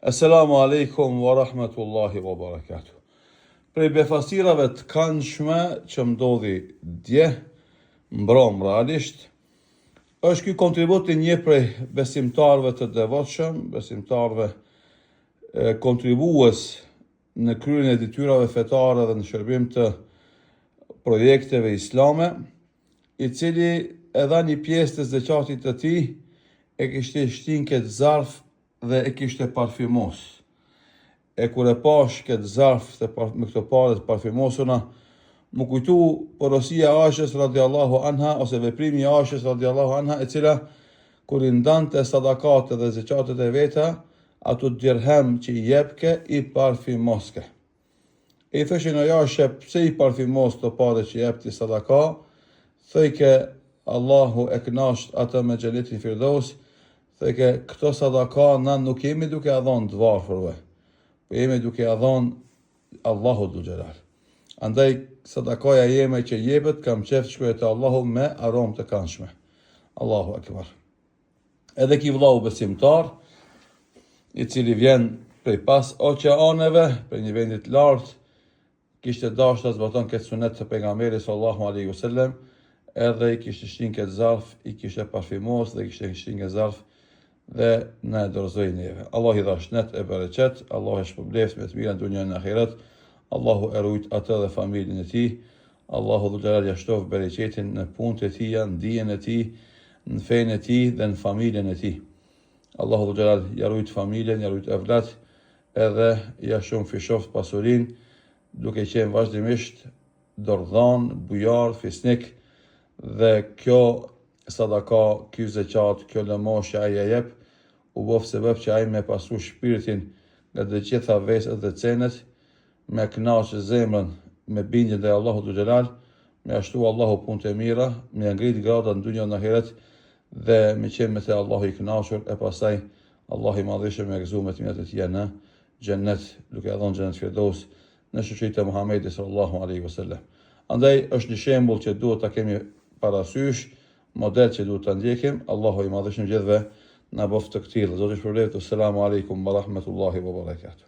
Assalamu alaikum wa rahmatullahi wa barakatuh. Prej befastirave të këndshme që ndodhi dje, mbrom realisht, është ky kontribut i një prej besimtarve të devotshëm, besimtarve kontribues në kryen e detyrave fetare dhe në shërbim të projekteve islame, i cili edha një pjesë të zeqatit të tij e kishte shtin këtë zarf dhe e kishte parfymos. E kur e pash këtë zarf me këto pare të parfymosuna, më kujtu porosia Aishës radiallahu anha, ose veprimi Aishës radiallahu anha, e cila kur i ndante sadakate dhe zeqatet e veta, ato dirhem që i jepke i parfymoske. E i thëshin o Aishë, pse i parfymos të pare që jep ti sadaka, thëjke Allahu e knasht atë me xhenetin Firdaus, thëjke këto sadaka na nuk jemi duke a dhonë të varfërve, po jemi duke a dhonë Allahu dhul xhelal. Andaj sadakaja jeme që jepet kam qef të shkojë te Allahu me aromë të këndshme. Allahu akbar. Edhe ki vllau besimtar, i cili vjen prej pas oqeaneve, prej një vendit lartë, kishte dashur të zbaton këtë sunet të pejgamberit sallallahu alaihi wasallam, edhe i kishte shtin këtë zarf, i kishte parfymos dhe i kishte shtin këtë zarf dhe na e dorëzoi neve. Allah i dha shnet e bereqet, Allah e shpërbleft me të mirën në dunjën e ahiret, Allahu e rujt atë dhe familjen e tij, Allahu dhul xhelal ja shtof bereqetin në punët e tija, në dijen e tij, në fenë e tij dhe në familjen e tij. Allahu dhul xhelal ja rujt familjen, ja rujt evlat, edhe ja shumë fishoft pasurin, duke qenë vazhdimisht dordhan, bujar, fisnik, dhe kjo sadaka, ky zeqat, kjo lëmosh që ai ja jep, u bof sebeb që ai me pasu shpirtin nga të gjitha vesët dhe cenet, me kënaqë zemrën me bindjen te Allahu dhul xhelal, me ashtu Allahu punët e mira, me ngrit gradat në dunjën e ahiret dhe me qenë me te Allahu i kënaqur, e pastaj Allahu i madhëshëm me gëzuar me të mirat e tij në xhennet, duke dhënë xhennet Firdaus në shoqërinë e Muhamedit sallallahu alaihi wasallam. Andaj është një shembull që duhet ta kemi parasysh, model që duhet ta ndjekim. Allahu i madhëshëm gjithëve na bof të këtillë. Zoti shpërblet. Assalamu alaikum wa rahmatullahi wa barakatuh.